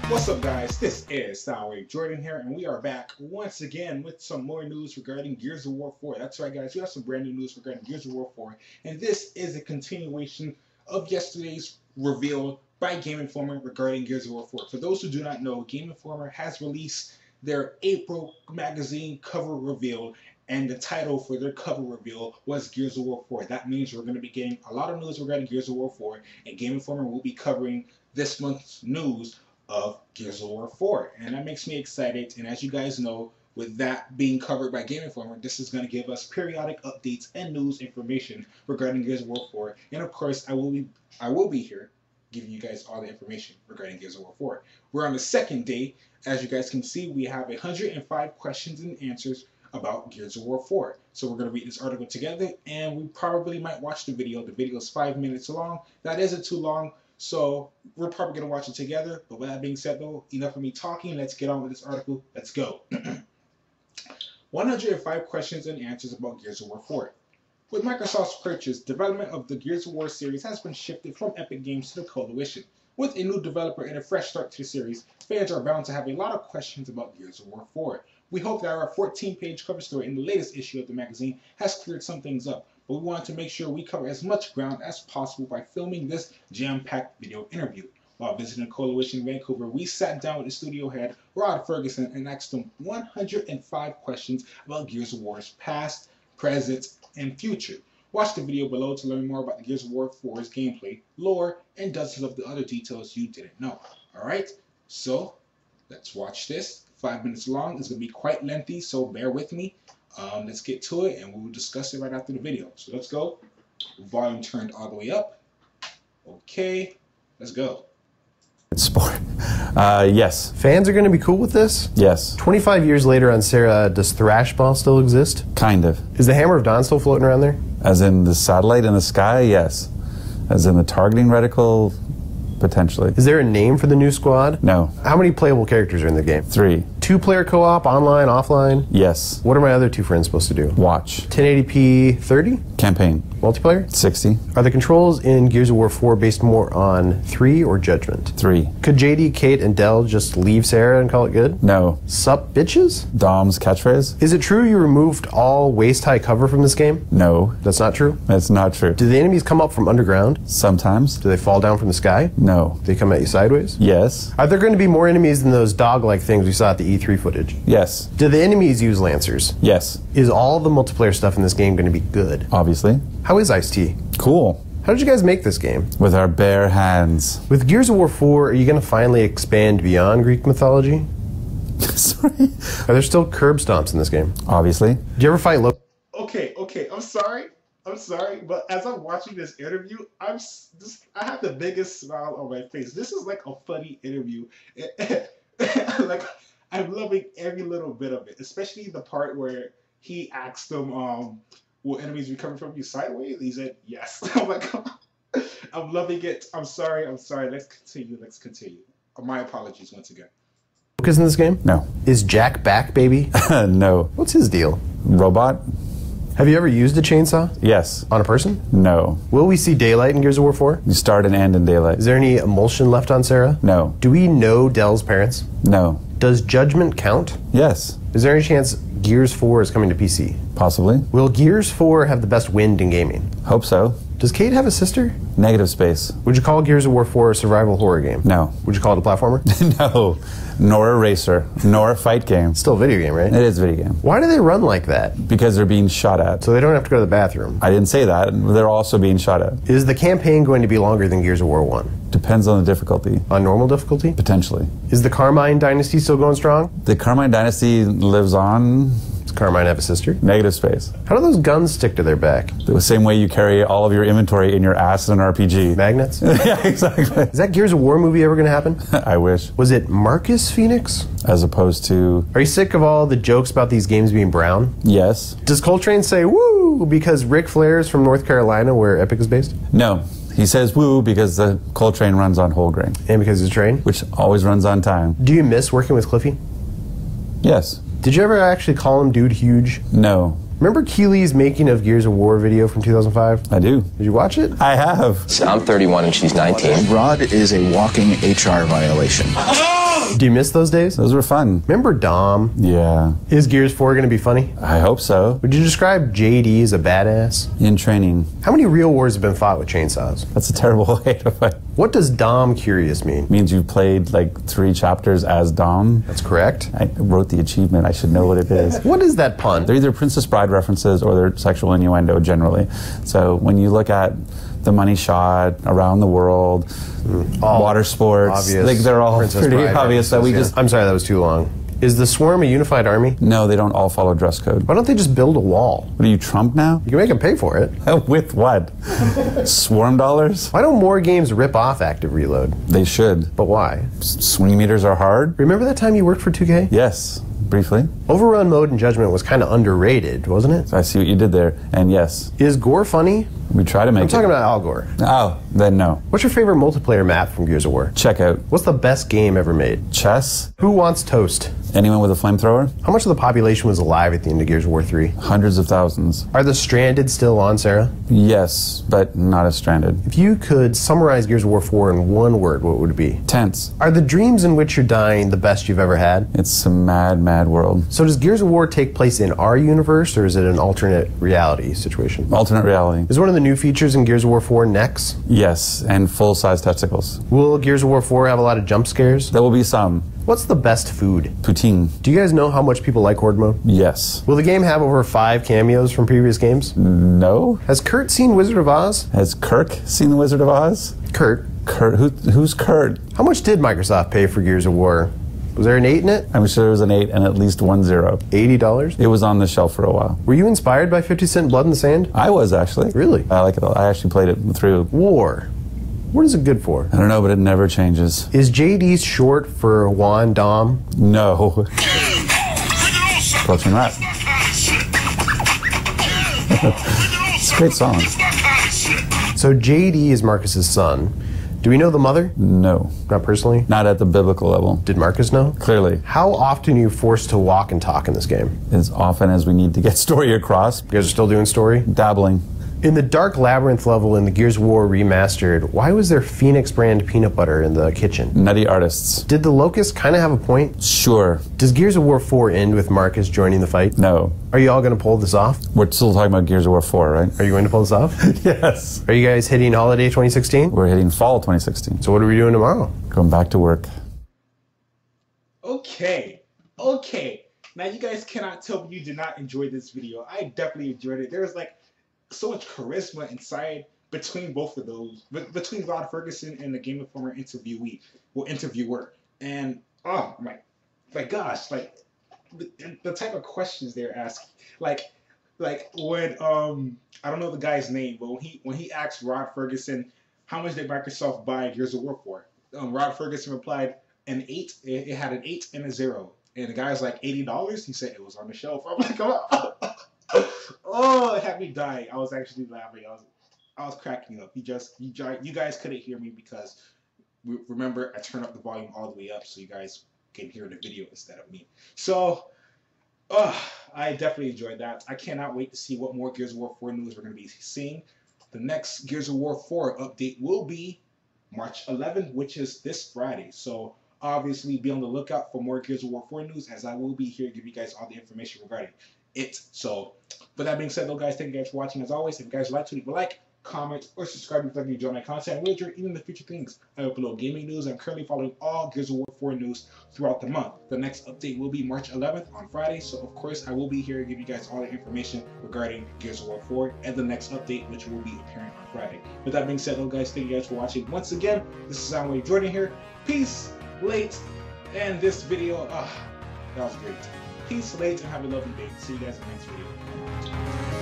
What's up, guys? This is Soundwave Jordan here, and we are back once again with some more news regarding Gears of War 4. That's right, guys. We have some brand new news regarding Gears of War 4, and this is a continuation of yesterday's reveal by Game Informer regarding Gears of War 4. For those who do not know, Game Informer has released their April magazine cover reveal, and the title for their cover reveal was Gears of War 4. That means we're going to be getting a lot of news regarding Gears of War 4, and Game Informer will be covering this month's news of Gears of War 4, and that makes me excited. And as you guys know, with that being covered by Game Informer, this is going to give us periodic updates and news information regarding Gears of War 4. And of course, I will be here giving you guys all the information regarding Gears of War 4. We're on the second day. As you guys can see, we have 105 questions and answers about Gears of War 4. So we're going to read this article together, and we probably might watch the video. The video is 5 minutes long. That isn't too long. So we're probably going to watch it together. But with that being said, though, enough of me talking. Let's get on with this article. Let's go. 105 questions and answers about Gears of War 4. With Microsoft's purchase, development of the Gears of War series has been shifted from Epic Games to the Coalition. With a new developer and a fresh start to the series, fans are bound to have a lot of questions about Gears of War 4. We hope that our 14-page cover story in the latest issue of the magazine has cleared some things up, but we wanted to make sure we cover as much ground as possible by filming this jam-packed video interview. While visiting Coalition in Vancouver, we sat down with the studio head, Rod Ferguson, and asked him 105 questions about Gears of War's past, present, and future. Watch the video below to learn more about the Gears of War 4's gameplay, lore, and dozens of the other details you didn't know. Alright, so let's watch this. 5 minutes long. It's going to be quite lengthy, so bear with me. Let's get to it, and we'll discuss it right after the video. So let's go. Volume turned all the way up. Okay, let's go. It's sport. Yes. Fans are going to be cool with this? Yes. 25 years later on Sarah, does Thrashball still exist? Kind of. Is the Hammer of Dawn still floating around there? As in the satellite in the sky, yes. As in the targeting reticle, potentially. Is there a name for the new squad? No. How many playable characters are in the game? 3. 2-player co-op, online, offline? Yes. What are my other 2 friends supposed to do? Watch. 1080p 30? Campaign. Multiplayer? 60. Are the controls in Gears of War 4 based more on 3 or Judgment? 3. Could JD, Kate, and Del just leave Sarah and call it good? No. Sup, bitches? Dom's catchphrase? Is it true you removed all waist-high cover from this game? No. That's not true? That's not true. Do the enemies come up from underground? Sometimes. Do they fall down from the sky? No. Do they come at you sideways? Yes. Are there going to be more enemies than those dog-like things we saw at the E3 footage? Yes. Do the enemies use Lancers? Yes. Is all the multiplayer stuff in this game going to be good? Obviously. How is Ice-T? Cool. How did you guys make this game? With our bare hands. With Gears of War 4, are you going to finally expand beyond Greek mythology? Sorry? Are there still curb stomps in this game? Obviously. Do you ever fight Okay, I'm sorry, but as I'm watching this interview, I have the biggest smile on my face. This is like a funny interview. Like, I'm loving every little bit of it, especially the part where he asked them, will enemies be coming from you sideways? He said, yes. I'm like, I'm loving it. I'm sorry. Let's continue. My apologies once again. Lucas in this game? No. Is Jack back, baby? No. What's his deal? Robot? Have you ever used a chainsaw? Yes. On a person? No. Will we see daylight in Gears of War 4? You start and end in daylight. Is there any emulsion left on Sarah? No. Do we know Dell's parents? No. Does Judgment count? Yes. Is there any chance Gears 4 is coming to PC? Possibly. Will Gears 4 have the best wind in gaming? Hope so. Does Kate have a sister? Negative space. Would you call Gears of War 4 a survival horror game? No. Would you call it a platformer? No. Nor a racer. Nor a fight game. It's still a video game, right? It is a video game. Why do they run like that? Because they're being shot at. So they don't have to go to the bathroom. I didn't say that. They're also being shot at. Is the campaign going to be longer than Gears of War 1? Depends on the difficulty. On normal difficulty? Potentially. Is the Carmine Dynasty still going strong? The Carmine Dynasty lives on. Does Carmine have a sister? Negative space. How do those guns stick to their back? The same way you carry all of your inventory in your ass in an RPG. Magnets? Yeah, exactly. Is that Gears of War movie ever going to happen? I wish. Was it Marcus Phoenix? As opposed to... Are you sick of all the jokes about these games being brown? Yes. Does Coltrane say woo because Ric Flair is from North Carolina where Epic is based? No. He says woo because the Coltrane runs on whole grain. And because it's a train? Which always runs on time. Do you miss working with Cliffy? Yes. Did you ever actually call him Dude Huge? No. Remember Keely's making of Gears of War video from 2005? I do. Did you watch it? I have. So I'm 31 and she's 19. Rod is a walking HR violation. Do you miss those days? Those were fun. Remember Dom? Yeah, Is Gears 4 going to be funny? I hope so. Would you describe JD as a badass? In training. How many real wars have been fought with chainsaws? That's a terrible way to fight. What does Dom Curious mean? Means you've played like 3 chapters as Dom. That's correct. I wrote the achievement. I should know what it is. What is that pun? They're either Princess Bride references or they're sexual innuendo generally. So when you look at the money shot, around the world, water sports, Obvious. like they're all Princess pretty Bride obvious that we references, just... I'm sorry, that was too long. Is the Swarm a unified army? No, they don't all follow dress code. Why don't they just build a wall? What are you, Trump now? You can make them pay for it. With what? Swarm dollars? Why don't more games rip off Active Reload? They should. But why? Swing meters are hard? Remember that time you worked for 2K? Yes, briefly. Overrun mode in Judgment was kind of underrated, wasn't it? I see what you did there. And yes, Is Gore funny? we try to make I'm talking about Al Gore. Oh, then no. What's your favorite multiplayer map from Gears of War? Check out. What's the best game ever made? Chess? Who wants toast? Anyone with a flamethrower? How much of the population was alive at the end of Gears of War 3? Hundreds of thousands. Are the Stranded still on, Sarah? Yes, but not as stranded. If you could summarize Gears of War 4 in one word, what would it be? Tense. Are the dreams in which you're dying the best you've ever had? It's a mad, mad world. So does Gears of War take place in our universe, or is it an alternate reality situation? Alternate reality. Is one of the new features in Gears of War 4 necks? Yes, and full-size testicles. Will Gears of War 4 have a lot of jump scares? There will be some. What's the best food? Poutine. Do you guys know how much people like Horde mode? Yes. Will the game have over 5 cameos from previous games? No? Has Kurt seen Wizard of Oz? Has Kirk seen The Wizard of Oz? Kurt. Kurt? Who's Kurt? How much did Microsoft pay for Gears of War? Was there an 8 in it? I'm sure there was an 8 and at least 1 0. $80? It was on the shelf for a while. Were you inspired by 50 Cent Blood in the Sand? I was, actually. Really? I like it. I actually played it through. War. What is it good for? I don't know, but it never changes. Is JD short for Juan Dom? No. Approaching rap. It's a great song. So JD is Marcus's son. Do we know the mother? No. Not personally? Not at the biblical level. Did Marcus know? Clearly. How often are you forced to walk and talk in this game? As often as we need to get story across. You guys are still doing story? Dabbling. In the Dark Labyrinth level in the Gears of War Remastered, why was there Phoenix brand peanut butter in the kitchen? Nutty artists. Did the Locust kind of have a point? Sure. Does Gears of War 4 end with Marcus joining the fight? No. Are you all going to pull this off? We're still talking about Gears of War 4, right? Are you going to pull this off? Yes. Are you guys hitting holiday 2016? We're hitting fall 2016. So what are we doing tomorrow? Going back to work. Okay. Now you guys cannot tell me you did not enjoy this video. I definitely enjoyed it. There's like so much charisma inside between both of those, between Rod Ferguson and the Game Informer interviewer. And oh my gosh, like the type of questions they're asking, like when I don't know the guy's name, but when he asked Rod Ferguson how much did Microsoft buy Gears of War for, Rod Ferguson replied an 8. It had an 8 and a 0, and the guy's like $80. He said it was on the shelf. I'm like, oh. Oh, it had me dying. I was actually laughing. I was cracking up. You guys couldn't hear me because remember I turned up the volume all the way up so you guys can hear the video instead of me. So, I definitely enjoyed that. I cannot wait to see what more Gears of War 4 news we're going to be seeing. The next Gears of War 4 update will be March 11th, which is this Friday. So obviously be on the lookout for more Gears of War 4 news, as I will be here to give you guys all the information regarding it. So, with that being said, though, guys, thank you guys for watching. As always, if you guys would like to, leave a like, comment, or subscribe if you enjoy my content. And we'll even the future things. I upload gaming news. I'm currently following all Gears of War 4 news throughout the month. The next update will be March 11th on Friday. So, of course, I will be here to give you guys all the information regarding Gears of War 4 and the next update, which will be appearing on Friday. With that being said, though, guys, thank you guys for watching. Once again, this is Soundwave Jordan here. Peace, late, and this video, that was great. Peace, late, and have a lovely day. See you guys in the next video.